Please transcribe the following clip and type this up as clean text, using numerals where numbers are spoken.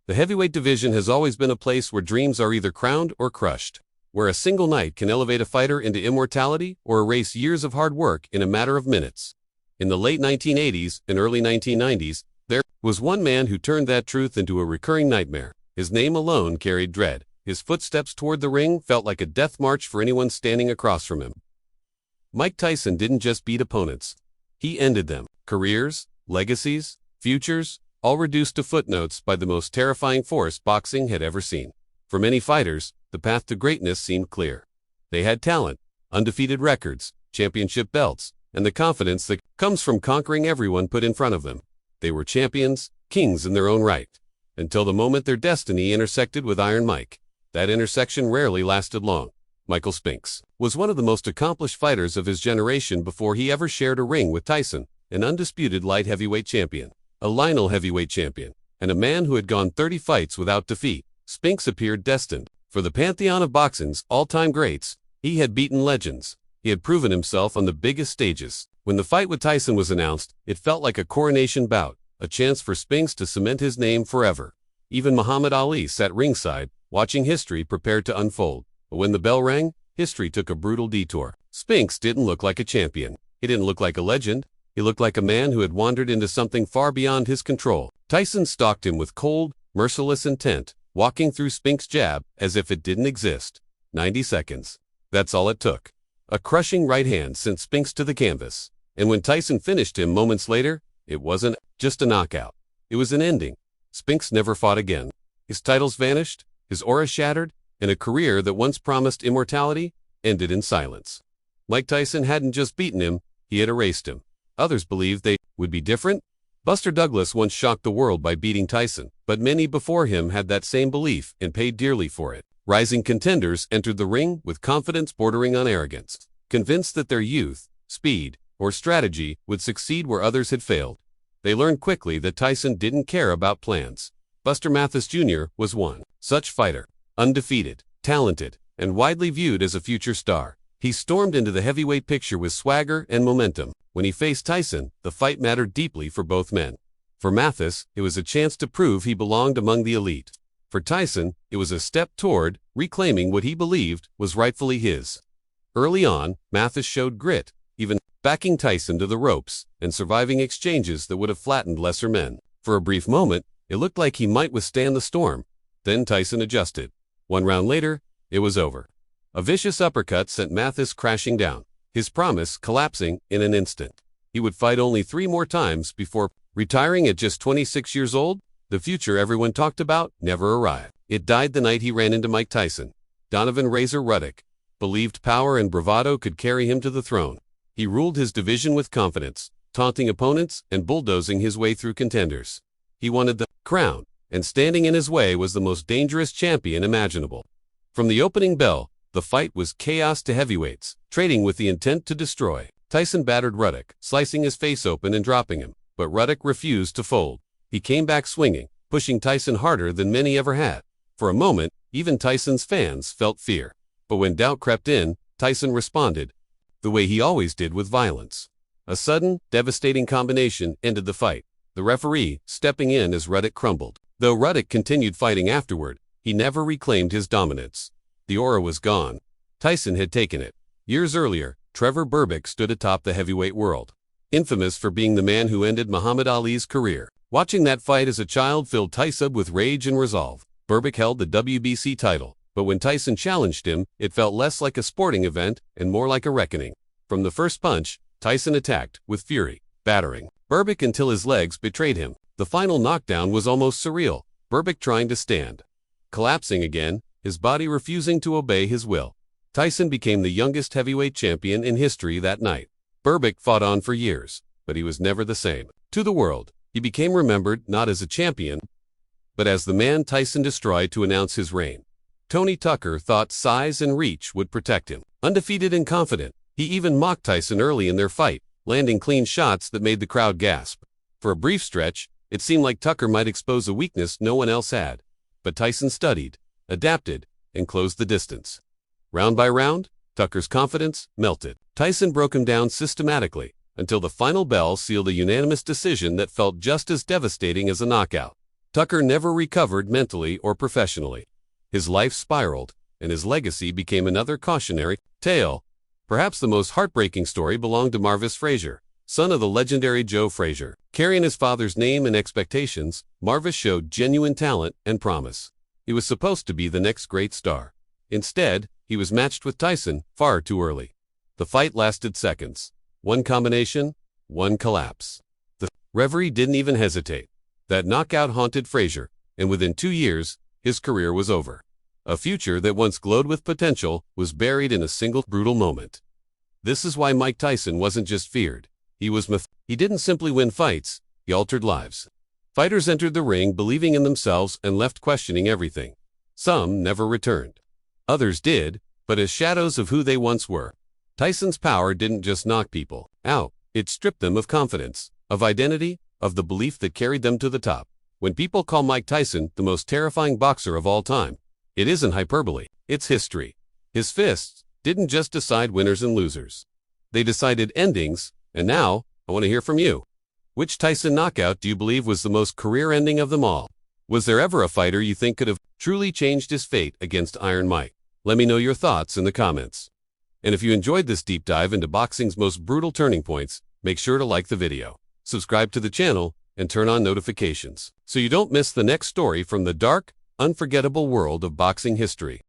The heavyweight division has always been a place where dreams are either crowned or crushed, where a single night can elevate a fighter into immortality or erase years of hard work in a matter of minutes. In the late 1980s and early 1990s, there was one man who turned that truth into a recurring nightmare. His name alone carried dread. His footsteps toward the ring felt like a death march for anyone standing across from him. Mike Tyson didn't just beat opponents. He ended them. Careers, legacies, futures, all reduced to footnotes by the most terrifying force boxing had ever seen. For many fighters, the path to greatness seemed clear. They had talent, undefeated records, championship belts, and the confidence that comes from conquering everyone put in front of them. They were champions, kings in their own right, until the moment their destiny intersected with Iron Mike. That intersection rarely lasted long. Michael Spinks was one of the most accomplished fighters of his generation before he ever shared a ring with Tyson, an undisputed light heavyweight champion, a lineal heavyweight champion, and a man who had gone 30 fights without defeat. Spinks appeared destined for the pantheon of boxing's all-time greats. He had beaten legends. He had proven himself on the biggest stages. When the fight with Tyson was announced, it felt like a coronation bout, a chance for Spinks to cement his name forever. Even Muhammad Ali sat ringside, watching history prepare to unfold. But when the bell rang, history took a brutal detour. Spinks didn't look like a champion. He didn't look like a legend. He looked like a man who had wandered into something far beyond his control. Tyson stalked him with cold, merciless intent, walking through Spinks' jab as if it didn't exist. 90 seconds. That's all it took. A crushing right hand sent Spinks to the canvas. And when Tyson finished him moments later, it wasn't just a knockout. It was an ending. Spinks never fought again. His titles vanished, his aura shattered, and a career that once promised immortality ended in silence. Mike Tyson hadn't just beaten him, he had erased him. Others believed they would be different. Buster Douglas once shocked the world by beating Tyson, but many before him had that same belief and paid dearly for it. Rising contenders entered the ring with confidence bordering on arrogance, convinced that their youth, speed, or strategy would succeed where others had failed. They learned quickly that Tyson didn't care about plans. Buster Mathis Jr. was one such fighter. Undefeated, talented, and widely viewed as a future star, he stormed into the heavyweight picture with swagger and momentum. When he faced Tyson, the fight mattered deeply for both men. For Mathis, it was a chance to prove he belonged among the elite. For Tyson, it was a step toward reclaiming what he believed was rightfully his. Early on, Mathis showed grit, even backing Tyson to the ropes and surviving exchanges that would have flattened lesser men. For a brief moment, it looked like he might withstand the storm. Then Tyson adjusted. One round later, it was over. A vicious uppercut sent Mathis crashing down, his promise collapsing in an instant. He would fight only 3 more times before retiring at just 26 years old. The future everyone talked about never arrived. It died the night he ran into Mike Tyson. Donovan "Razor" Ruddock believed power and bravado could carry him to the throne. He ruled his division with confidence, taunting opponents and bulldozing his way through contenders. He wanted the crown, and standing in his way was the most dangerous champion imaginable. From the opening bell, the fight was chaos to heavyweights, trading with the intent to destroy. Tyson battered Ruddock, slicing his face open and dropping him, but Ruddock refused to fold. He came back swinging, pushing Tyson harder than many ever had. For a moment, even Tyson's fans felt fear. But when doubt crept in, Tyson responded, the way he always did, with violence. A sudden, devastating combination ended the fight, the referee stepping in as Ruddock crumbled. Though Ruddock continued fighting afterward, he never reclaimed his dominance. The aura was gone. Tyson had taken it. Years earlier, Trevor Berbick stood atop the heavyweight world, infamous for being the man who ended Muhammad Ali's career. Watching that fight as a child filled Tyson with rage and resolve. Berbick held the WBC title, but when Tyson challenged him, it felt less like a sporting event and more like a reckoning. From the first punch, Tyson attacked with fury, battering Berbick until his legs betrayed him. The final knockdown was almost surreal. Berbick trying to stand, collapsing again, his body refusing to obey his will. Tyson became the youngest heavyweight champion in history that night. Berbick fought on for years, but he was never the same. To the world, he became remembered not as a champion, but as the man Tyson destroyed to announce his reign. Tony Tucker thought size and reach would protect him. Undefeated and confident, he even mocked Tyson early in their fight, landing clean shots that made the crowd gasp. For a brief stretch, it seemed like Tucker might expose a weakness no one else had. But Tyson studied, adapted, and closed the distance. Round by round, Tucker's confidence melted. Tyson broke him down systematically, until the final bell sealed a unanimous decision that felt just as devastating as a knockout. Tucker never recovered mentally or professionally. His life spiraled, and his legacy became another cautionary tale. Perhaps the most heartbreaking story belonged to Marvis Frazier, son of the legendary Joe Frazier. Carrying his father's name and expectations, Marvis showed genuine talent and promise. He was supposed to be the next great star. Instead, he was matched with Tyson far too early. The fight lasted seconds. One combination, one collapse. The referee didn't even hesitate. That knockout haunted Frazier, and within 2 years, his career was over. A future that once glowed with potential was buried in a single brutal moment. This is why Mike Tyson wasn't just feared. He was He didn't simply win fights, he altered lives. Fighters entered the ring believing in themselves and left questioning everything. Some never returned. Others did, but as shadows of who they once were. Tyson's power didn't just knock people out, it stripped them of confidence, of identity, of the belief that carried them to the top. When people call Mike Tyson the most terrifying boxer of all time, it isn't hyperbole, it's history. His fists didn't just decide winners and losers. They decided endings, and now, I want to hear from you. Which Tyson knockout do you believe was the most career-ending of them all? Was there ever a fighter you think could have truly changed his fate against Iron Mike? Let me know your thoughts in the comments. And if you enjoyed this deep dive into boxing's most brutal turning points, make sure to like the video, subscribe to the channel, and turn on notifications so you don't miss the next story from the dark, unforgettable world of boxing history.